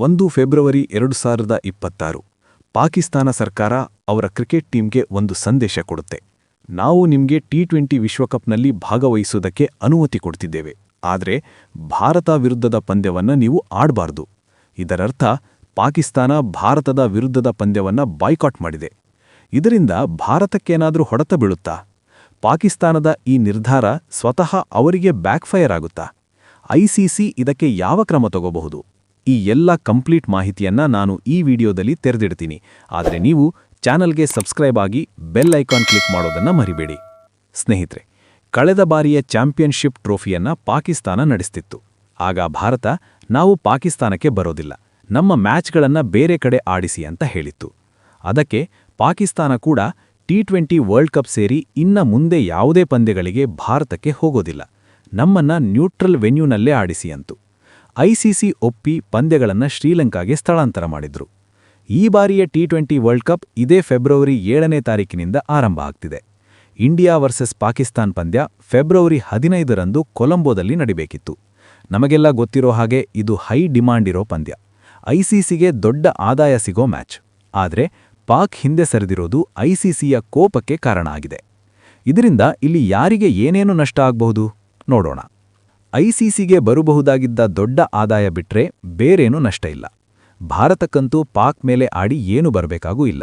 1 February 2026 Pakistan ಸರ್ಕಾರ ಅವರ cricket ಟೀಮ್ಗೆ ಒಂದು ಸಂದೇಶ ಕೊಡುತ್ತೆ. ನಾವು ನಿಮಗೆ ಟಿ20 ವಿಶ್ವಕಪ್ನಲ್ಲಿ ಭಾಗವಹಿಸುವುದಕ್ಕೆ ಅನುಮತಿ ಕೊಡ್ತಿದ್ದೇವೆ, ಆದರೆ ಭಾರತ ವಿರುದ್ಧದ ಪಂದ್ಯವನ್ನು ನೀವು ಆಡಬಾರದು. ಇದರರ್ಥ ಪಾಕಿಸ್ತಾನ ಭಾರತದ ವಿರುದ್ಧದ ಪಂದ್ಯವನ್ನು ಬಾಯ್ಕಾಟ್ ಮಾಡಿದೆ. ಇದರಿಂದ ಭಾರತಕ್ಕೇನಾದರೂ ಹೊಡೆತ ಬೀಳುತ್ತಾ? ಪಾಕಿಸ್ತಾನದ ಈ ನಿರ್ಧಾರ ಸ್ವತಃ ಅವರಿಗೆ ಬ್ಯಾಕ್ಫೈರ್ ಆಗುತ್ತಾ? ಐಸಿಸಿ ಇದಕ್ಕೆ ಯಾವ ಕ್ರಮ ತಗೋಬಹುದು? ಈ ಎಲ್ಲ ಕಂಪ್ಲೀಟ್ ಮಾಹಿತಿಯನ್ನ ನಾನು ಈ ವಿಡಿಯೋದಲ್ಲಿ ತೆರೆದಿಡ್ತೀನಿ. ಆದರೆ ನೀವು ಚಾನಲ್ಗೆ ಸಬ್ಸ್ಕ್ರೈಬ್ ಆಗಿ ಬೆಲ್ ಐಕಾನ್ ಕ್ಲಿಕ್ ಮಾಡೋದನ್ನ ಮರಿಬೇಡಿ. ಸ್ನೇಹಿತರೆ, ಕಳೆದ ಬಾರಿಯ ಚಾಂಪಿಯನ್ಶಿಪ್ ಟ್ರೋಫಿಯನ್ನ ಪಾಕಿಸ್ತಾನ ನಡೆಸ್ತಿತ್ತು. ಆಗ ಭಾರತ, ನಾವು ಪಾಕಿಸ್ತಾನಕ್ಕೆ ಬರೋದಿಲ್ಲ, ನಮ್ಮ ಮ್ಯಾಚ್ಗಳನ್ನು ಬೇರೆ ಕಡೆ ಆಡಿಸಿ ಅಂತ ಹೇಳಿತ್ತು. ಅದಕ್ಕೆ ಪಾಕಿಸ್ತಾನ ಕೂಡ ಟಿ20 ವರ್ಲ್ಡ್ ಕಪ್ ಸೇರಿ ಇನ್ನ ಮುಂದೆ ಯಾವುದೇ ಪಂದ್ಯಗಳಿಗೆ ಭಾರತಕ್ಕೆ ಹೋಗೋದಿಲ್ಲ, ನಮ್ಮನ್ನ ನ್ಯೂಟ್ರಲ್ ವೆನ್ಯೂನಲ್ಲೇ ಆಡಿಸಿ ಅಂತು. ಐಸಿಸಿ ಒಪ್ಪಿ ಪಂದ್ಯಗಳನ್ನು ಶ್ರೀಲಂಕಾಗೆ ಸ್ಥಳಾಂತರ ಮಾಡಿದ್ರು. ಈ ಬಾರಿಯ ಟಿ20 ವರ್ಲ್ಡ್ ಕಪ್ ಇದೇ ಫೆಬ್ರವರಿ 7ನೇ ತಾರೀಕಿನಿಂದ ಆರಂಭ ಆಗ್ತಿದೆ. ಇಂಡಿಯಾ ವರ್ಸಸ್ ಪಾಕಿಸ್ತಾನ್ ಪಂದ್ಯ ಫೆಬ್ರವರಿ 15ರಂದು ಕೊಲಂಬೋದಲ್ಲಿ ನಡಿಬೇಕಿತ್ತು. ನಮಗೆಲ್ಲ ಗೊತ್ತಿರೋ ಹಾಗೆ ಇದು ಹೈ ಡಿಮಾಂಡ್ ಇರೋ ಪಂದ್ಯ, ಐಸಿಸಿಗೆ ದೊಡ್ಡ ಆದಾಯ ಸಿಗೋ ಮ್ಯಾಚ್. ಆದರೆ ಪಾಕ್ ಹಿಂದೆ ಸರಿದಿರೋದು ಐಸಿಸಿಯ ಕೋಪಕ್ಕೆ ಕಾರಣ ಆಗಿದೆ. ಇದರಿಂದ ಇಲ್ಲಿ ಯಾರಿಗೆ ಏನೇನು ನಷ್ಟ ಆಗಬಹುದು ನೋಡೋಣ. ಐಸಿಸಿಗೆ ಬರಬಹುದಾಗಿದ್ದ ದೊಡ್ಡ ಆದಾಯ ಬಿಟ್ರೆ ಬೇರೇನೂ ನಷ್ಟ ಇಲ್ಲ. ಭಾರತಕ್ಕಂತೂ ಪಾಕ್ ಮೇಲೆ ಆಡಿ ಏನು ಬರಬೇಕಾಗೂ ಇಲ್ಲ.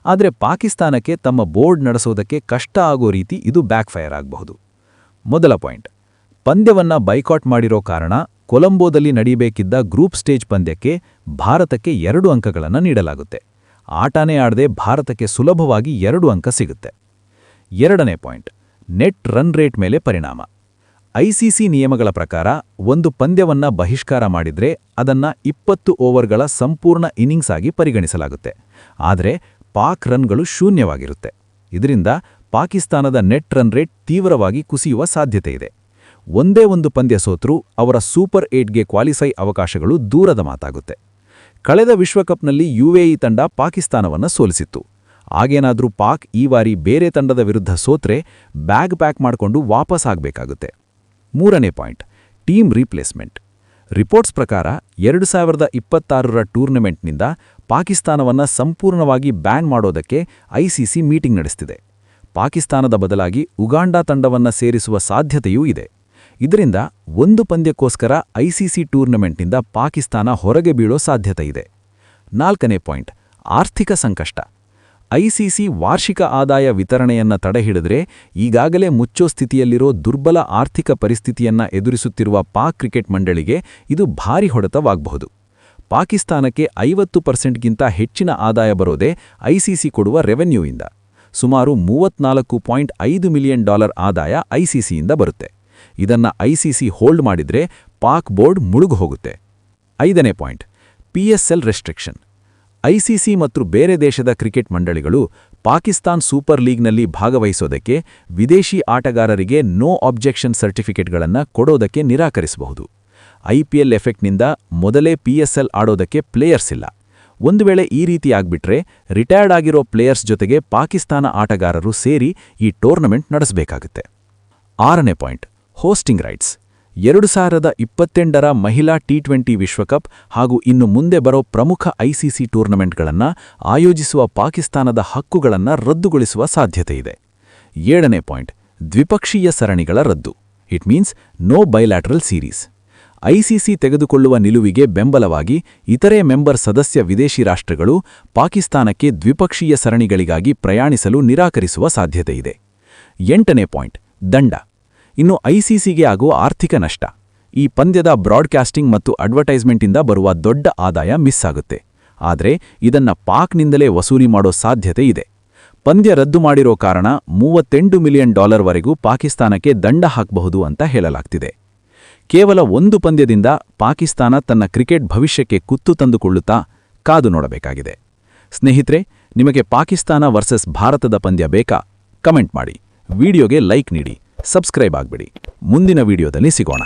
ಆದರೆ ಪಾಕಿಸ್ತಾನಕ್ಕೆ ತಮ್ಮ ಬೋರ್ಡ್ ನಡೆಸೋದಕ್ಕೆ ಕಷ್ಟ ಆಗೋ ರೀತಿ ಇದು ಬ್ಯಾಕ್ಫೈರ್ ಆಗಬಹುದು. ಮೊದಲ ಪಾಯಿಂಟ್, ಪಂದ್ಯವನ್ನ ಬೈಕಾಟ್ ಮಾಡಿರೋ ಕಾರಣ ಕೊಲಂಬೋದಲ್ಲಿ ನಡೀಬೇಕಿದ್ದ ಗ್ರೂಪ್ ಸ್ಟೇಜ್ ಪಂದ್ಯಕ್ಕೆ ಭಾರತಕ್ಕೆ 2 ಅಂಕಗಳನ್ನು ನೀಡಲಾಗುತ್ತೆ. ಆಟನೇ ಆಡದೆ ಭಾರತಕ್ಕೆ ಸುಲಭವಾಗಿ 2 ಅಂಕ ಸಿಗುತ್ತೆ. ಎರಡನೇ ಪಾಯಿಂಟ್, ನೆಟ್ ರನ್ ರೇಟ್ ಮೇಲೆ ಪರಿಣಾಮ. ಐಸಿಸಿ ನಿಯಮಗಳ ಪ್ರಕಾರ ಒಂದು ಪಂದ್ಯವನ್ನ ಬಹಿಷ್ಕಾರ ಮಾಡಿದ್ರೆ ಅದನ್ನ 20 ಓವರ್ಗಳ ಸಂಪೂರ್ಣ ಇನ್ನಿಂಗ್ಸ್ ಆಗಿ ಪರಿಗಣಿಸಲಾಗುತ್ತೆ. ಆದರೆ ಪಾಕ್ ರನ್ಗಳು ಶೂನ್ಯವಾಗಿರುತ್ತೆ. ಇದರಿಂದ ಪಾಕಿಸ್ತಾನದ ನೆಟ್ ರನ್ ರೇಟ್ ತೀವ್ರವಾಗಿ ಕುಸಿಯುವ ಸಾಧ್ಯತೆ ಇದೆ. ಒಂದೇ ಒಂದು ಪಂದ್ಯ ಸೋತ್ರೂ ಅವರ ಸೂಪರ್ 8ಗೆ ಕ್ವಾಲಿಫೈ ಅವಕಾಶಗಳು ದೂರದ ಮಾತಾಗುತ್ತೆ. ಕಳೆದ ವಿಶ್ವಕಪ್ನಲ್ಲಿ ಯುಎಇ ತಂಡ ಪಾಕಿಸ್ತಾನವನ್ನು ಸೋಲಿಸಿತ್ತು. ಆಗೇನಾದ್ರೂ ಪಾಕ್ ಈ ಬಾರಿ ಬೇರೆ ತಂಡದ ವಿರುದ್ಧ ಸೋತ್ರೆ ಬ್ಯಾಗ್ ಪ್ಯಾಕ್ ಮಾಡಿಕೊಂಡು ವಾಪಸ್ ಆಗಬೇಕಾಗುತ್ತೆ. ಮೂರನೇ ಪಾಯಿಂಟ್, ಟೀಮ್ ರೀಪ್ಲೇಸ್ಮೆಂಟ್. ರಿಪೋರ್ಟ್ಸ್ ಪ್ರಕಾರ 2026ರ ಟೂರ್ನಮೆಂಟ್ನಿಂದ ಪಾಕಿಸ್ತಾನವನ್ನು ಸಂಪೂರ್ಣವಾಗಿ ಬ್ಯಾನ್ ಮಾಡೋದಕ್ಕೆ ಐಸಿಸಿ ಮೀಟಿಂಗ್ ನಡೆಸ್ತಿದೆ. ಪಾಕಿಸ್ತಾನದ ಬದಲಾಗಿ ಉಗಾಂಡಾ ತಂಡವನ್ನು ಸೇರಿಸುವ ಸಾಧ್ಯತೆಯೂ ಇದೆ. ಇದರಿಂದ ಒಂದು ಪಂದ್ಯಕ್ಕೋಸ್ಕರ ಐಸಿಸಿ ಟೂರ್ನಮೆಂಟ್ನಿಂದ ಪಾಕಿಸ್ತಾನ ಹೊರಗೆ ಬೀಳೋ ಸಾಧ್ಯತೆ ಇದೆ. ನಾಲ್ಕನೇ ಪಾಯಿಂಟ್, ಆರ್ಥಿಕ ಸಂಕಷ್ಟ. ಐಸಿಸಿ ವಾರ್ಷಿಕ ಆದಾಯ ವಿತರಣೆಯನ್ನ ತಡೆಹಿಡಿದ್ರೆ ಈಗಾಗಲೇ ಮುಚ್ಚೋ ಸ್ಥಿತಿಯಲ್ಲಿರೋ ದುರ್ಬಲ ಆರ್ಥಿಕ ಪರಿಸ್ಥಿತಿಯನ್ನ ಎದುರಿಸುತ್ತಿರುವ ಪಾಕ್ ಕ್ರಿಕೆಟ್ ಮಂಡಳಿಗೆ ಇದು ಭಾರಿ ಹೊಡೆತವಾಗಬಹುದು. ಪಾಕಿಸ್ತಾನಕ್ಕೆ 50%ಗಿಂತ ಹೆಚ್ಚಿನ ಆದಾಯ ಬರೋದೇ ಐಸಿಸಿ ಕೊಡುವ ರೆವೆನ್ಯೂಯಿಂದ. ಸುಮಾರು $34.5 ಮಿಲಿಯನ್ ಆದಾಯ ಐಸಿಸಿಯಿಂದ ಬರುತ್ತೆ. ಇದನ್ನ ಐಸಿಸಿ ಹೋಲ್ಡ್ ಮಾಡಿದ್ರೆ ಪಾಕ್ ಬೋರ್ಡ್ ಮುಳುಗು ಹೋಗುತ್ತೆ. ಐದನೇ ಪಾಯಿಂಟ್, ಪಿಎಸ್ಎಲ್ ರೆಸ್ಟ್ರಿಕ್ಷನ್. ಐಸಿಸಿ ಮತ್ತು ಬೇರೆ ದೇಶದ ಕ್ರಿಕೆಟ್ ಮಂಡಳಿಗಳು ಪಾಕಿಸ್ತಾನ್ ಸೂಪರ್ ಲೀಗ್ನಲ್ಲಿ ಭಾಗವಹಿಸೋದಕ್ಕೆ ವಿದೇಶಿ ಆಟಗಾರರಿಗೆ ನೋ ಆಬ್ಜೆಕ್ಷನ್ ಸರ್ಟಿಫಿಕೇಟ್ಗಳನ್ನು ಕೊಡೋದಕ್ಕೆ ನಿರಾಕರಿಸಬಹುದು. ಐಪಿಎಲ್ ಎಫೆಕ್ಟ್ನಿಂದ ಮೊದಲೇ ಪಿಎಸ್ಎಲ್ ಆಡೋದಕ್ಕೆ ಪ್ಲೇಯರ್ಸ್ ಇಲ್ಲ. ಒಂದು ವೇಳೆ ಈ ರೀತಿ ಆಗ್ಬಿಟ್ರೆ ರಿಟೈರ್ಡ್ ಆಗಿರೋ ಪ್ಲೇಯರ್ಸ್ ಜೊತೆಗೆ ಪಾಕಿಸ್ತಾನ ಆಟಗಾರರು ಸೇರಿ ಈ ಟೂರ್ನಮೆಂಟ್ ನಡೆಸಬೇಕಾಗುತ್ತೆ. ಆರನೇ ಪಾಯಿಂಟ್, ಹೋಸ್ಟಿಂಗ್ ರೈಟ್ಸ್. 2028ರ ಮಹಿಳಾ ಟಿ20 ವಿಶ್ವಕಪ್ ಹಾಗೂ ಇನ್ನು ಮುಂದೆ ಬರೋ ಪ್ರಮುಖ ಐಸಿಸಿ ಟೂರ್ನಮೆಂಟ್ಗಳನ್ನು ಆಯೋಜಿಸುವ ಪಾಕಿಸ್ತಾನದ ಹಕ್ಕುಗಳನ್ನು ರದ್ದುಗೊಳಿಸುವ ಸಾಧ್ಯತೆಯಿದೆ. ಏಳನೇ ಪಾಯಿಂಟ್, ದ್ವಿಪಕ್ಷೀಯ ಸರಣಿಗಳ ರದ್ದು. It means no bilateral series. ICC ತೆಗೆದುಕೊಳ್ಳುವ ನಿಲುವಿಗೆ ಬೆಂಬಲವಾಗಿ ಇತರೆ ಮೆಂಬರ್ ಸದಸ್ಯ ವಿದೇಶಿ ರಾಷ್ಟ್ರಗಳು ಪಾಕಿಸ್ತಾನಕ್ಕೆ ದ್ವಿಪಕ್ಷೀಯ ಸರಣಿಗಳಿಗಾಗಿ ಪ್ರಯಾಣಿಸಲು ನಿರಾಕರಿಸುವ ಸಾಧ್ಯತೆಯಿದೆ. ಎಂಟನೇ ಪಾಯಿಂಟ್, ದಂಡ. ಇನ್ನು ಐಸಿಸಿಗೆ ಆಗುವ ಆರ್ಥಿಕ ನಷ್ಟ. ಈ ಪಂದ್ಯದ ಬ್ರಾಡ್ಕಾಸ್ಟಿಂಗ್ ಮತ್ತು ಅಡ್ವರ್ಟೈಸ್ಮೆಂಟಿಂದ ಬರುವ ದೊಡ್ಡ ಆದಾಯ ಮಿಸ್ ಆಗುತ್ತೆ. ಆದರೆ ಇದನ್ನ ಪಾಕ್ನಿಂದಲೇ ವಸೂಲಿ ಮಾಡೋ ಸಾಧ್ಯತೆ ಇದೆ. ಪಂದ್ಯ ರದ್ದು ಮಾಡಿರೋ ಕಾರಣ $38 ಮಿಲಿಯನ್ ವರೆಗೂ ಪಾಕಿಸ್ತಾನಕ್ಕೆ ದಂಡ ಹಾಕಬಹುದು ಅಂತ ಹೇಳಲಾಗ್ತಿದೆ. ಕೇವಲ ಒಂದು ಪಂದ್ಯದಿಂದ ಪಾಕಿಸ್ತಾನ ತನ್ನ ಕ್ರಿಕೆಟ್ ಭವಿಷ್ಯಕ್ಕೆ ಕುತ್ತು ತಂದುಕೊಳ್ಳುತ್ತಾ ಕಾದು ನೋಡಬೇಕಾಗಿದೆ. ಸ್ನೇಹಿತರೆ, ನಿಮಗೆ ಪಾಕಿಸ್ತಾನ ವರ್ಸಸ್ ಭಾರತದ ಪಂದ್ಯ ಬೇಕಾ? ಕಮೆಂಟ್ ಮಾಡಿ, ವಿಡಿಯೋಗೆ ಲೈಕ್ ನೀಡಿ, ಸಬ್ಸ್ಕ್ರೈಬ್ ಆಗ್ಬಿಡಿ. ಮುಂದಿನ ವಿಡಿಯೋದಲ್ಲಿ ಸಿಗೋಣ.